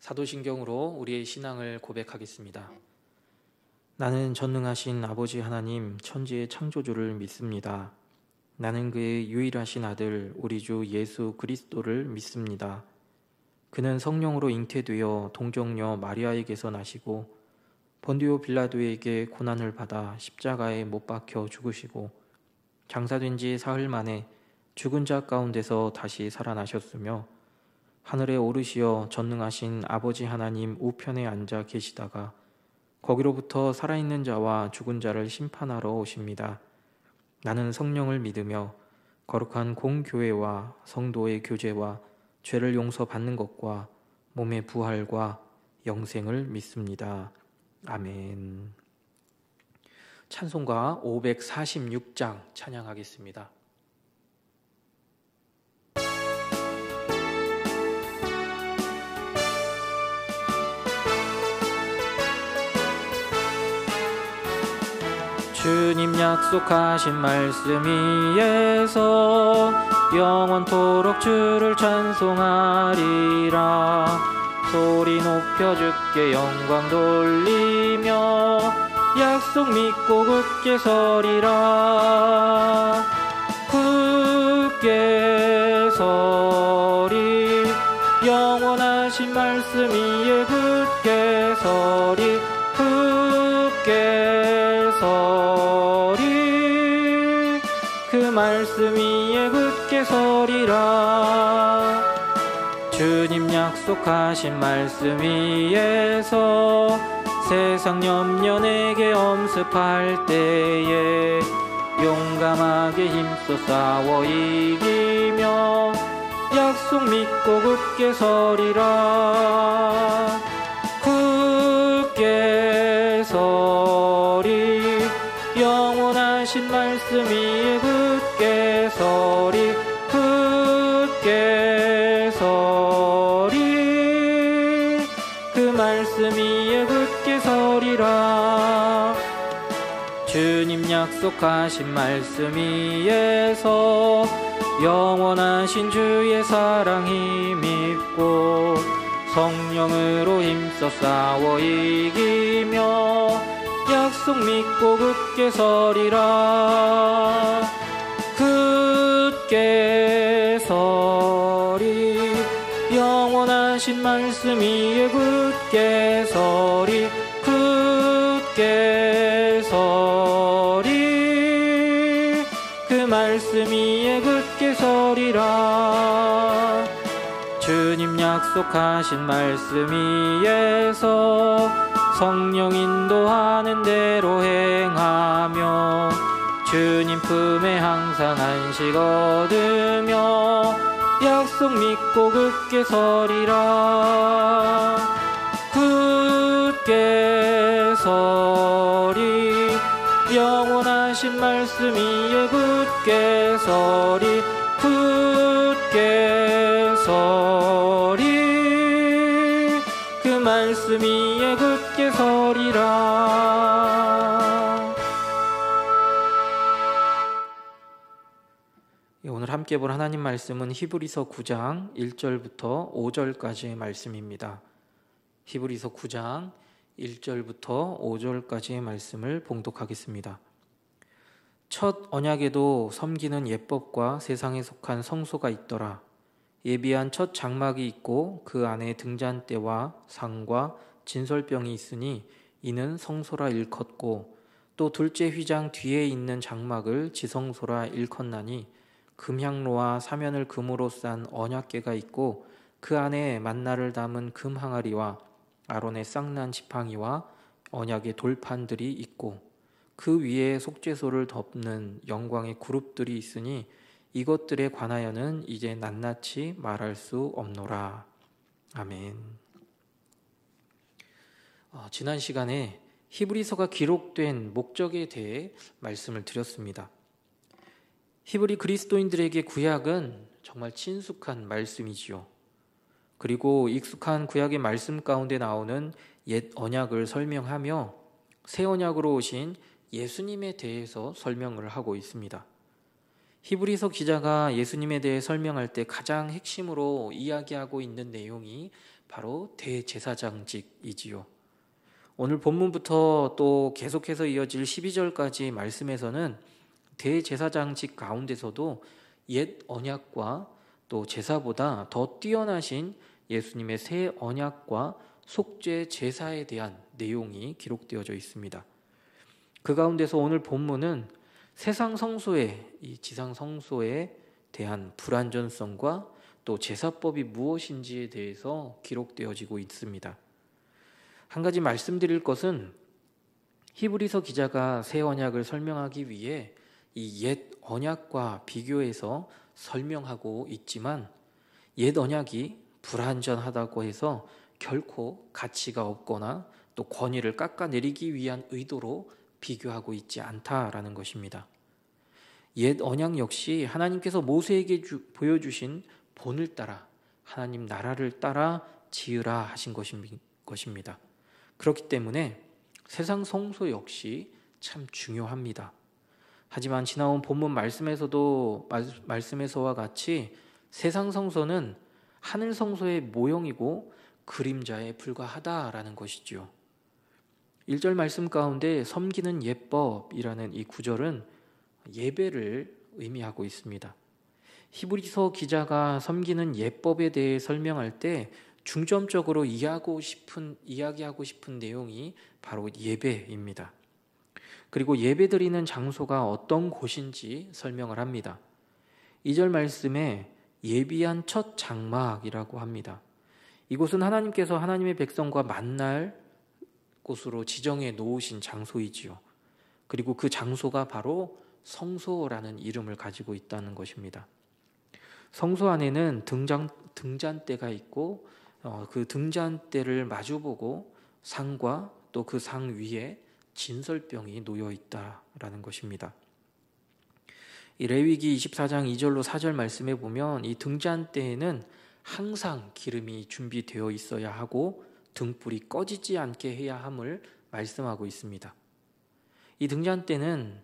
사도신경으로 우리의 신앙을 고백하겠습니다. 나는 전능하신 아버지 하나님 천지의 창조주를 믿습니다. 나는 그의 유일하신 아들 우리 주 예수 그리스도를 믿습니다. 그는 성령으로 잉태되어 동정녀 마리아에게서 나시고 본디오 빌라도에게 고난을 받아 십자가에 못 박혀 죽으시고 장사된 지 사흘 만에 죽은 자 가운데서 다시 살아나셨으며 하늘에 오르시어 전능하신 아버지 하나님 우편에 앉아 계시다가 거기로부터 살아있는 자와 죽은 자를 심판하러 오십니다. 나는 성령을 믿으며 거룩한 공교회와 성도의 교제와 죄를 용서받는 것과 몸의 부활과 영생을 믿습니다. 아멘. 찬송가 546장 찬양하겠습니다. 주님 약속하신 말씀 위에서 영원토록 주를 찬송하리라. 소리 높여 주께 영광 돌리며 약속 믿고 굳게 서리라. 굳게 서리 영원하신 말씀 위에 굳게 서리 굳게 서리 그 말씀 위에 굳게 서리라. 주님 약속하신 말씀 위에서 세상 염려 내게 엄습할 때에 용감하게 힘써 싸워 이기며 약속 믿고 굳게 서리라. 굳게 서리 영원하신 말씀 위에 굳게 서리 굳게 서리 그 말씀 위에 굳게 서리라. 주님 약속하신 말씀 위에서 영원하신 주의 사랑 힘입고 성령으로 힘써 싸워 이기며 약속 믿고 굳게 서리라. 굳게 서리 영원하신 말씀 위에 굳게 서리 굳게 서리 그 말씀 위에 굳게 서리라. 주님 약속하신 말씀 위에서 성령 인도하는 대로 행하며 주님 품에 항상 안식 얻으며 약속 믿고 굳게 서리라. 굳게 서리 영원하신 말씀 위에 굳게 서리 굳게 서리 그 말씀 위에 굳게 서리라. 오늘 함께 볼 하나님 말씀은 히브리서 9장 1절부터 5절까지의 말씀입니다. 히브리서 9장 1절부터 5절까지의 말씀을 봉독하겠습니다. 첫 언약에도 섬기는 예법과 세상에 속한 성소가 있더라. 예비한 첫 장막이 있고 그 안에 등잔대와 상과 진설병이 있으니 이는 성소라 일컫고 또 둘째 휘장 뒤에 있는 장막을 지성소라 일컫나니 금향로와 사면을 금으로 싼 언약궤가 있고 그 안에 만나를 담은 금 항아리와 아론의 쌍난 지팡이와 언약의 돌판들이 있고 그 위에 속죄소를 덮는 영광의 그룹들이 있으니 이것들에 관하여는 이제 낱낱이 말할 수 없노라. 아멘. 지난 시간에 히브리서가 기록된 목적에 대해 말씀을 드렸습니다. 히브리 그리스도인들에게 구약은 정말 친숙한 말씀이지요. 그리고 익숙한 구약의 말씀 가운데 나오는 옛 언약을 설명하며 새 언약으로 오신 예수님에 대해서 설명을 하고 있습니다. 히브리서 기자가 예수님에 대해 설명할 때 가장 핵심으로 이야기하고 있는 내용이 바로 대제사장직이지요. 오늘 본문부터 또 계속해서 이어질 12절까지 말씀에서는 대제사장직 가운데서도 옛 언약과 또 제사보다 더 뛰어나신 예수님의 새 언약과 속죄 제사에 대한 내용이 기록되어져 있습니다. 그 가운데서 오늘 본문은 세상 성소의, 이 지상 성소에 대한 불완전성과 또 제사법이 무엇인지에 대해서 기록되어지고 있습니다. 한 가지 말씀드릴 것은 히브리서 기자가 새 언약을 설명하기 위해 이 옛 언약과 비교해서 설명하고 있지만 옛 언약이 불완전하다고 해서 결코 가치가 없거나 또 권위를 깎아내리기 위한 의도로 비교하고 있지 않다라는 것입니다. 옛 언약 역시 하나님께서 모세에게 보여주신 본을 따라 하나님 나라를 따라 지으라 하신 것입니다. 그렇기 때문에 세상 성소 역시 참 중요합니다. 하지만 지나온 본문 말씀에서와 같이 세상 성소는 하늘 성소의 모형이고 그림자에 불과하다라는 것이지요. 1절 말씀 가운데 섬기는 예법이라는 이 구절은 예배를 의미하고 있습니다. 히브리서 기자가 섬기는 예법에 대해 설명할 때 중점적으로 이야기하고 싶은 내용이 바로 예배입니다. 그리고 예배드리는 장소가 어떤 곳인지 설명을 합니다. 2절 말씀에 예비한 첫 장막이라고 합니다. 이곳은 하나님께서 하나님의 백성과 만날 곳으로 지정해 놓으신 장소이지요. 그리고 그 장소가 바로 성소라는 이름을 가지고 있다는 것입니다. 성소 안에는 등잔대가 있고 그 등잔대를 마주보고 상과 또 그 상 위에 진설병이 놓여 있다라는 것입니다. 이 레위기 24장 2절로 4절 말씀에 보면 이 등잔대에는 항상 기름이 준비되어 있어야 하고 등불이 꺼지지 않게 해야 함을 말씀하고 있습니다. 이 등잔대는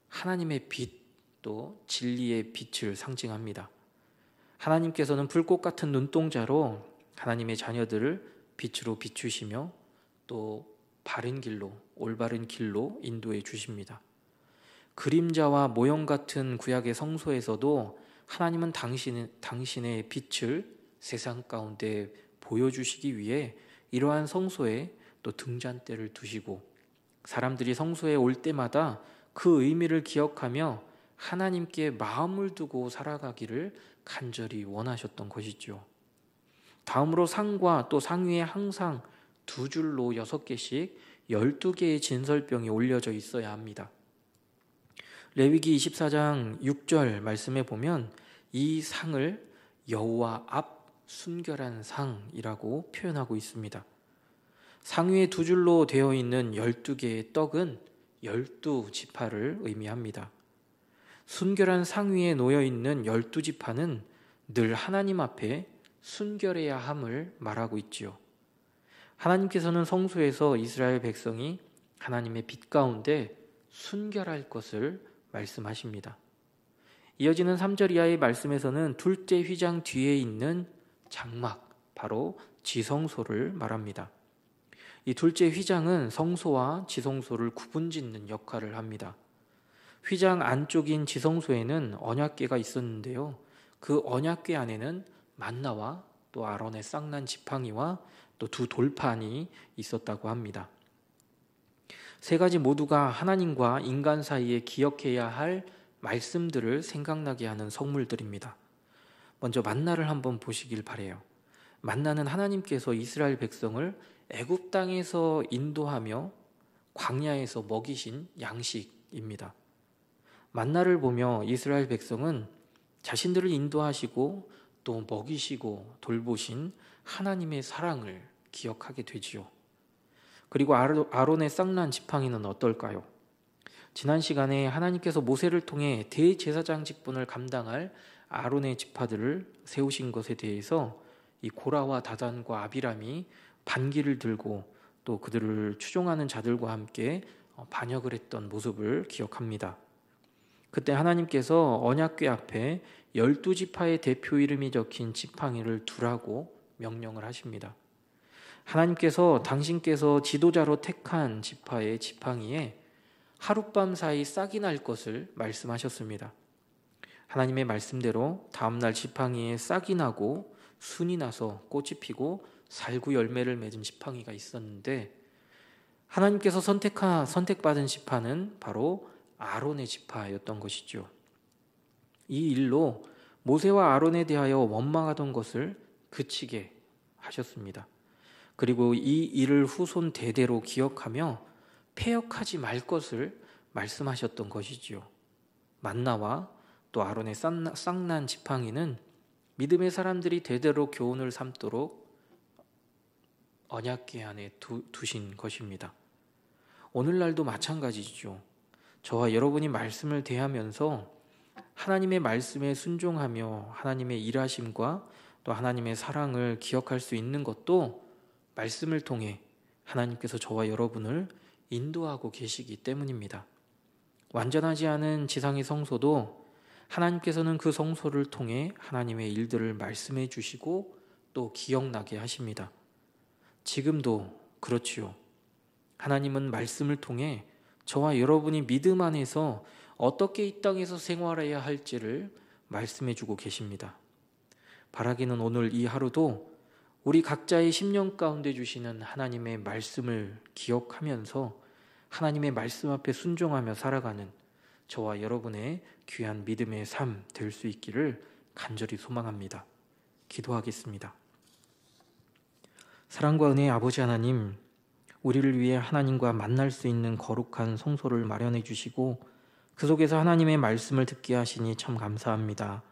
하나님의 빛, 또 진리의 빛을 상징합니다. 하나님께서는 불꽃 같은 눈동자로 하나님의 자녀들을 빛으로 비추시며 또 바른 길로, 올바른 길로 인도해 주십니다. 그림자와 모형 같은 구약의 성소에서도 하나님은 당신의 빛을 세상 가운데 보여주시기 위해 이러한 성소에 또 등잔대를 두시고 사람들이 성소에 올 때마다 그 의미를 기억하며 하나님께 마음을 두고 살아가기를 간절히 원하셨던 것이죠. 다음으로 상과 또 상 위에 항상 두 줄로 6개씩 12개의 진설병이 올려져 있어야 합니다. 레위기 24장 6절 말씀에 보면 이 상을 여호와 앞 순결한 상이라고 표현하고 있습니다. 상 위에 두 줄로 되어 있는 12개의 떡은 12지파를 의미합니다. 순결한 상 위에 놓여 있는 12지파는 늘 하나님 앞에 순결해야 함을 말하고 있지요. 하나님께서는 성소에서 이스라엘 백성이 하나님의 빛 가운데 순결할 것을 말씀하십니다. 이어지는 3절 이하의 말씀에서는 둘째 휘장 뒤에 있는 장막, 바로 지성소를 말합니다. 이 둘째 휘장은 성소와 지성소를 구분짓는 역할을 합니다. 휘장 안쪽인 지성소에는 언약궤가 있었는데요. 그 언약궤 안에는 만나와 또 아론의 쌍난 지팡이와 또 두 돌판이 있었다고 합니다. 세 가지 모두가 하나님과 인간 사이에 기억해야 할 말씀들을 생각나게 하는 성물들입니다. 먼저 만나를 한번 보시길 바라요. 만나는 하나님께서 이스라엘 백성을 애굽 땅에서 인도하며 광야에서 먹이신 양식입니다. 만나를 보며 이스라엘 백성은 자신들을 인도하시고 또 먹이시고 돌보신 하나님의 사랑을 기억하게 되지요. 그리고 아론의 쌍난 지팡이는 어떨까요? 지난 시간에 하나님께서 모세를 통해 대제사장 직분을 감당할 아론의 지파들을 세우신 것에 대해서 이 고라와 다단과 아비람이 반기를 들고 또 그들을 추종하는 자들과 함께 반역을 했던 모습을 기억합니다. 그때 하나님께서 언약궤 앞에 12지파의 대표 이름이 적힌 지팡이를 두라고 명령을 하십니다. 하나님께서 당신께서 지도자로 택한 지파의 지팡이에 하룻밤 사이 싹이 날 것을 말씀하셨습니다. 하나님의 말씀대로 다음날 지팡이에 싹이 나고 순이 나서 꽃이 피고 살구 열매를 맺은 지팡이가 있었는데, 하나님께서 선택받은 지파는 바로 아론의 지파였던 것이죠. 이 일로 모세와 아론에 대하여 원망하던 것을 그치게 하셨습니다. 그리고 이 일을 후손 대대로 기억하며 패역하지 말 것을 말씀하셨던 것이지요. 만나와 또 아론의 쌍난 지팡이는 믿음의 사람들이 대대로 교훈을 삼도록 언약궤 안에 두신 것입니다. 오늘날도 마찬가지죠. 저와 여러분이 말씀을 대하면서 하나님의 말씀에 순종하며 하나님의 일하심과 또 하나님의 사랑을 기억할 수 있는 것도 말씀을 통해 하나님께서 저와 여러분을 인도하고 계시기 때문입니다. 완전하지 않은 지상의 성소도 하나님께서는 그 성소를 통해 하나님의 일들을 말씀해 주시고 또 기억나게 하십니다. 지금도 그렇지요. 하나님은 말씀을 통해 저와 여러분이 믿음 안에서 어떻게 이 땅에서 생활해야 할지를 말씀해 주고 계십니다. 바라기는 오늘 이 하루도 우리 각자의 심령 가운데 주시는 하나님의 말씀을 기억하면서 하나님의 말씀 앞에 순종하며 살아가는 저와 여러분의 귀한 믿음의 삶 될 수 있기를 간절히 소망합니다. 기도하겠습니다. 사랑과 은혜의 아버지 하나님, 우리를 위해 하나님과 만날 수 있는 거룩한 성소를 마련해 주시고 그 속에서 하나님의 말씀을 듣게 하시니 참 감사합니다.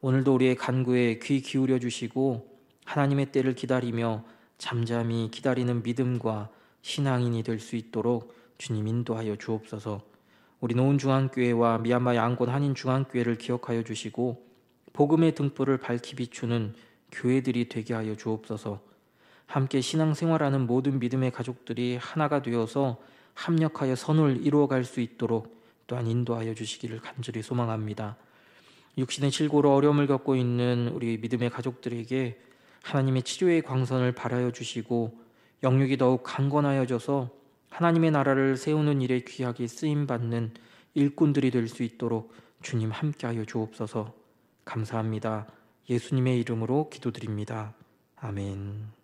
오늘도 우리의 간구에 귀 기울여 주시고 하나님의 때를 기다리며 잠잠히 기다리는 믿음과 신앙인이 될 수 있도록 주님 인도하여 주옵소서. 우리 노은중앙교회와 미얀마 양곤 한인중앙교회를 기억하여 주시고 복음의 등불을 밝히 비추는 교회들이 되게 하여 주옵소서. 함께 신앙생활하는 모든 믿음의 가족들이 하나가 되어서 합력하여 선을 이루어갈 수 있도록 또한 인도하여 주시기를 간절히 소망합니다. 육신의 질고로 어려움을 겪고 있는 우리 믿음의 가족들에게 하나님의 치료의 광선을 발하여 주시고 영육이 더욱 강건하여져서 하나님의 나라를 세우는 일에 귀하게 쓰임받는 일꾼들이 될 수 있도록 주님 함께하여 주옵소서. 감사합니다. 예수님의 이름으로 기도드립니다. 아멘.